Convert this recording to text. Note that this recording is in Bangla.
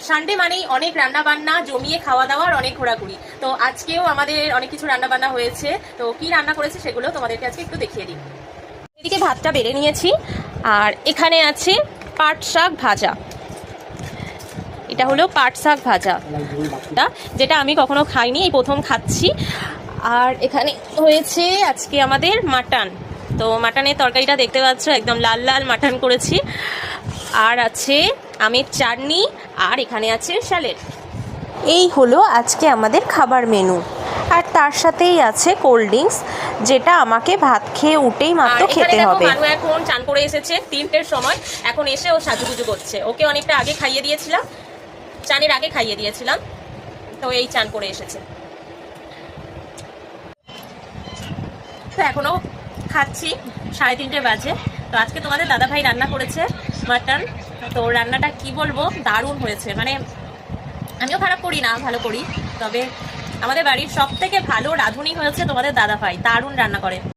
সানডে মানেই অনেক রান্না বান্না, জমিয়ে খাওয়া দাওয়ার, অনেক ঘোরাঘুরি। তো আজকেও আমাদের অনেক কিছু রান্না বান্না হয়েছে। তো কি রান্না করেছে সেগুলো তোমাদেরকে আজকে একটু দেখিয়ে দিই। এদিকে ভাতটা বেড়ে নিয়েছি, আর এখানে আছে পাট শাক ভাজা। এটা হলো পাট শাক ভাজা, যেটা আমি কখনো খাইনি, এই প্রথম খাচ্ছি। আর এখানে হয়েছে আজকে আমাদের মাটন। তো মাটনের তরকারিটা দেখতে পাচ্ছ, একদম লাল লাল মাটন করেছি। আর আছে আমের চাটনি, আর এখানে আছে স্যালাড। এই হলো আজকে আমাদের খাবার মেনু। আর তার সাথেই আছে কোল্ড ড্রিঙ্কস, যেটা আমাকে ভাত খেয়ে উঠেই মাত্র খেতে হবে। মানু এখন চান করে এসেছে 3টের সময়, এখন এসে ও সাজুগুজু করছে। ওকে অনেকটা আগে খাইয়ে দিয়েছিলাম, চানের আগে খাইয়ে দিয়েছিলাম, তো এই চান করে এসেছে। তো এখনো খাচ্ছি, 3:30 বাজে। তো আজকে তোমাদের দাদাভাই রান্না করেছে মাটন। তো রান্নাটা কি বলবো, দারুণ হয়েছে। মানে আমিও খারাপ করি না, ভালো করি। তবে আমাদের বাড়ির সব থেকে ভালো রাঁধুনি হয়েছে তোমাদের দাদাভাই, দারুণ রান্না করে।